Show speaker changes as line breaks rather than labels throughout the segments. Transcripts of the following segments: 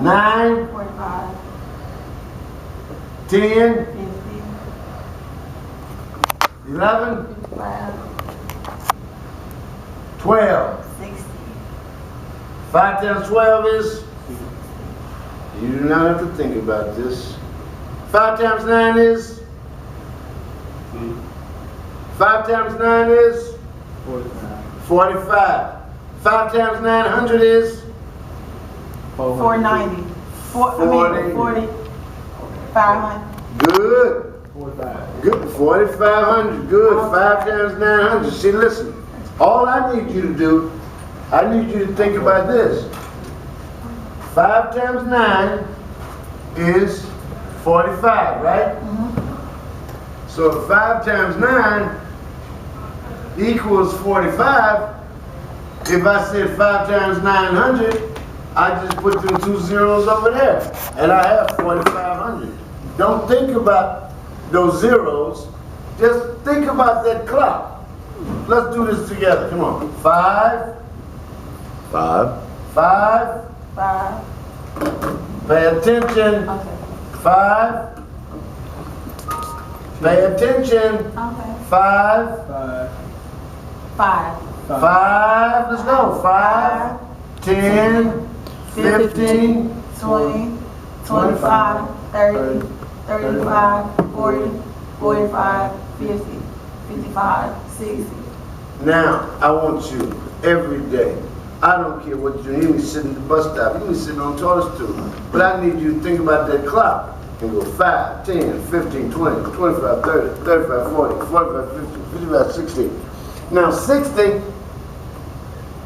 9,
45,
10,
50,
11,
55,
12.
60,
5 times 12 is? You do not have to think about this. 5 times 9 is? 5 times 9 is? 45. 5 times 900 is?
490, 40, 500.
Good.
45.
Good. 4,500. Good. 5 times 900. See, listen. All I need you to do, I need you to think about this. 5 times 9 is 45, right? So if 5 times 9 equals 45, if I said 5 times 900, I just put them 2 zeros over there, and I have 4,500. Don't think about those zeros. Just think about that clock. Let's do this together. Come on. 5, 5, 5.
5,
Pay attention.
okay.
5. Pay attention.
Okay.
5.
5,
5. Let's go. 5, 10, 15,
20, 25, 30, 35, 40, 45, 50, 55, 60.
Now, I want you every day. I don't care what you do. You can be sitting at the bus stop. You can be sitting on toilet stool. But I need you to think about that clock and go 5, 10, 15, 20, 25, 30, 35, 40, 45, 50, 55, 60. Now, 60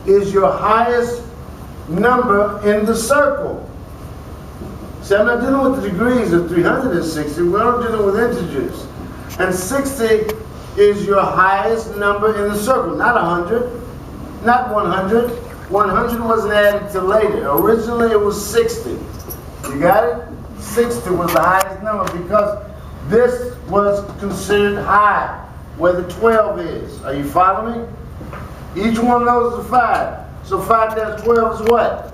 is your highest number in the circle. See, I'm not dealing with the degrees of 360. We're not dealing with integers. And 60 is your highest number in the circle. Not 100, not 100. 100 wasn't added till later. Originally it was 60. You got it? 60 was the highest number because this was considered high, where the 12 is. Are you following me? Each one of those is a 5. So 5 times 12 is what?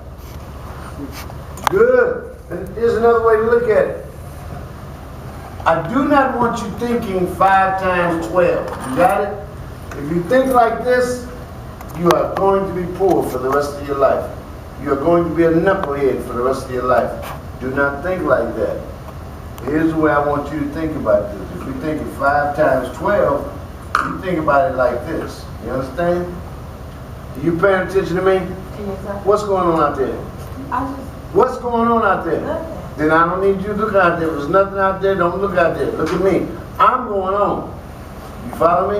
Good. And here's another way to look at it. I do not want you thinking 5 times 12. You got it? If you think like this, you are going to be poor for the rest of your life. You are going to be a knucklehead for the rest of your life. Do not think like that. Here's the way I want you to think about this. If you think of 5 times 12, you think about it like this. You understand? Are you paying attention to me?
Yes, sir.
What's going on out there? What's going on out there?
Nothing.
Then I don't need you to look out there. If there's nothing out there, don't look out there. Look at me. I'm going on. You follow me?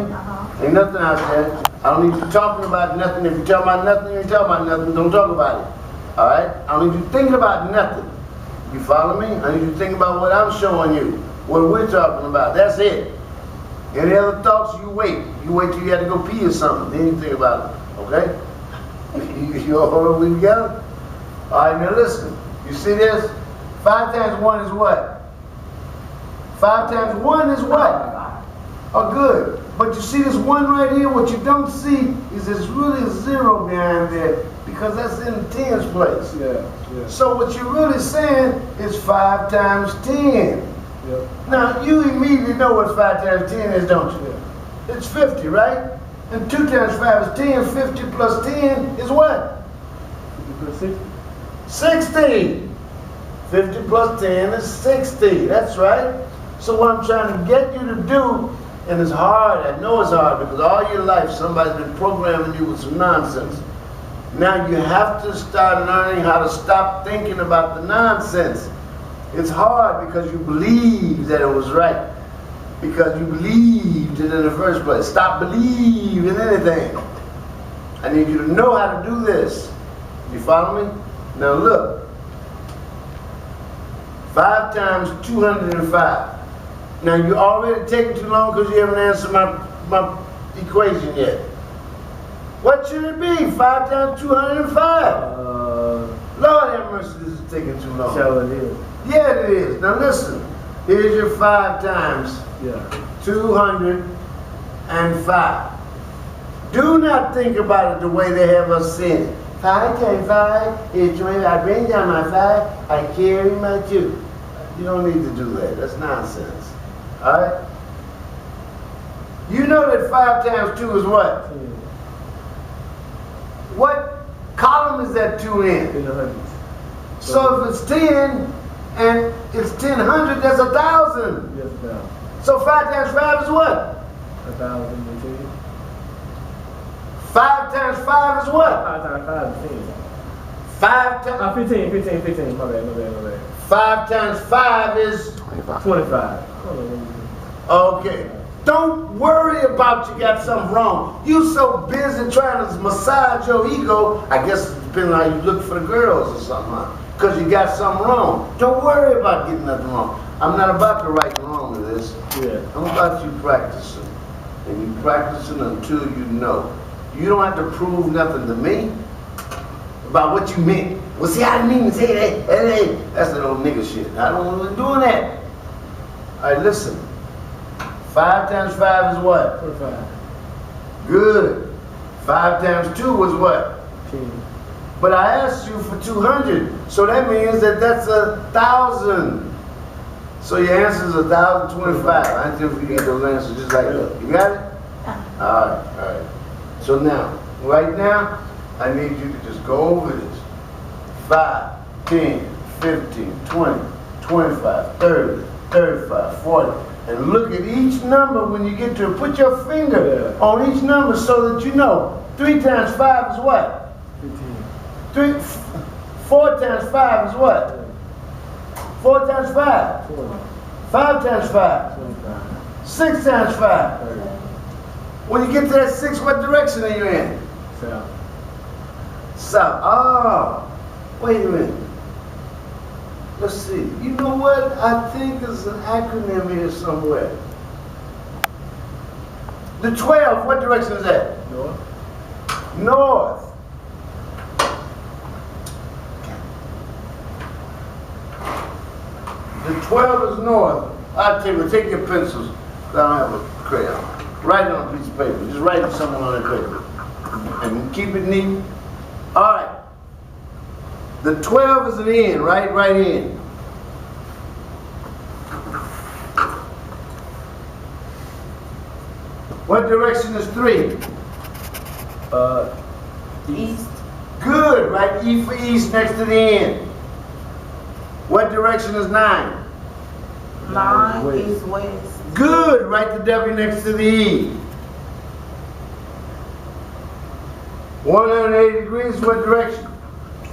Ain't nothing out there. I don't need you talking about nothing. If you're talking about nothing, you ain't talking about nothing. Don't talk about it. All right? I don't need you thinking about nothing. You follow me? I need you to think about what I'm showing you, what we're talking about. That's it. Any other thoughts, you wait. You wait till you have to go pee or something. Then you think about it. Okay? You all we together? All right, now listen. You see this? 5 times 1 is what? 5 times 1 is what? Oh, good. But you see this 1 right here? What you don't see is there's really a 0 behind there because that's in the tens place.
Yeah.
So what you're really saying is 5 times 10.
Yeah.
Now, you immediately know what 5 times 10 is, don't you?
Yeah.
It's 50, right? And 2 times 5 is 10. 50 plus 10 is what?
60.
60. 50 plus 10 is 60. That's right. So what I'm trying to get you to do, and it's hard, I know it's hard, because all your life somebody's been programming you with some nonsense. Now you have to start learning how to stop thinking about the nonsense. It's hard because you believe that it was right. Because you believed it in the first place. Stop believing anything. I need you to know how to do this. You follow me? Now look. 5 times 205. Now you're already taking too long because you haven't answered my equation yet. What should it be? 5 times 205. Lord have mercy, this is taking too long.
So it is.
Yeah, it is. Now listen. Here's your 5 times 205. Do not think about it the way they have us saying it. 5 times 5 is 20. I bring down my 5, I carry my 2. You don't need to do that. That's nonsense. All right? You know that 5 times 2 is what?
10.
What column is that 2 in?
In the hundreds.
So if it's 10 and it's 1000, that's 1,000.
Yes, now.
So 5 times 5 is what?
1,010.
5 times 5 is what?
5 times 5 is 10.
5 times
15. My bad.
5 times 5 is
25.
okay. Don't worry about you got something wrong. You so busy trying to massage your ego. I guess it depends on how you look for the girls or something. Because you got something wrong. Don't worry about getting nothing wrong. I'm not about to right and wrong with this.
Yeah.
I'm about you practicing. And you practicing until you know. You don't have to prove nothing to me about what you meant. Well, see, I didn't even say that. That's that old nigga shit. I don't want to doing that. All right, listen. 5 times 5 is what?
25.
Good. 5 times 2 was what?
10.
But I asked you for 200. So that means that that's 1,000. So your answer is 1,025. I think you get those answers just like that. You got it? All right. So now, right now, I need you to just go over this. 5, 10, 15, 20, 25, 30, 35, 40. And look at each number when you get to it. Put your finger on each number so that you know. 3 times 5 is what?
15.
4 times 5 is what? 4 times 5?
20.
5 times 5?
25.
6 times 5?
30.
When you get to that 6, what direction are you in?
South.
South. Oh, wait a minute. Let's see. You know what? I think there's an acronym here somewhere. The 12, what direction is that?
North.
North. The 12 is north. I'll tell you, take your pencils. I don't have a crayon. Write it on a piece of paper. Just write it somewhere on that paper. And keep it neat. All right. The 12 is an in, right? Right in. What direction is 3?
East.
Good, right? E for east next to the end. What direction is 9?
9
West.
is west.
Good, write the W next to the E. 180 degrees, what direction?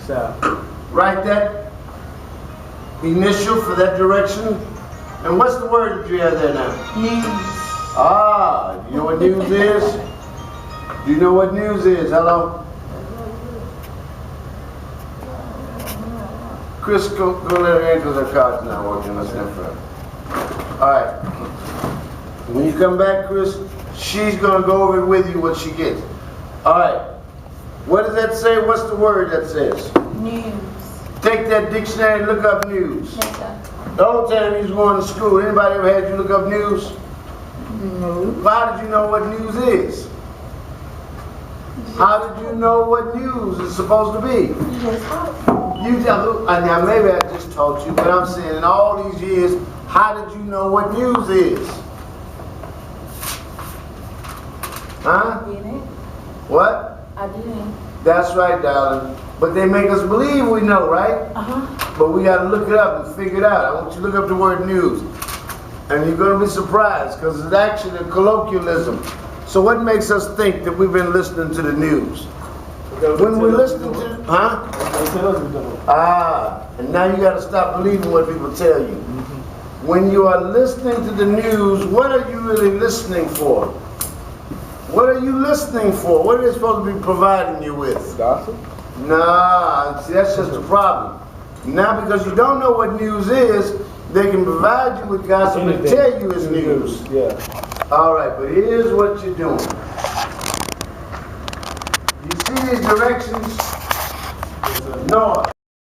South.
Write that initial for that direction. And what's the word that you have there now?
News.
Ah, you know what news is? Do you know what news is? Hello? Chris, go let her in because her card's not working. Let's get her. All right. When you come back, Chris, she's going to go over it with you what she gets. All right. What does that say? What's the word that says?
News.
Take that dictionary and look up news.
Yes, sir.
The whole time you was going to school, anybody ever had you look up news?
No.
How did you know what news is? How did you know what news is supposed to be?
Yes, sir.
You tell, now maybe I just taught you, but I'm saying in all these years, how did you know what news is? Huh?
I didn't.
What?
I didn't.
That's right, darling. But they make us believe we know, right?
Uh-huh.
But we gotta look it up and figure it out. I want you to look up the word news. And you're gonna be surprised, because it's actually a colloquialism. So what makes us think that we've been listening to the news? When we listen to, huh? Ah, and now you gotta stop believing what people tell you. When you are listening to the news, what are you really listening for? What are you listening for? What are they supposed to be providing you with?
Gossip?
Nah, see, that's just a problem. Now, because you don't know what news is, they can provide you with gossip and tell you it's news.
Yeah.
All right, but here's what you're doing. You see these directions? North.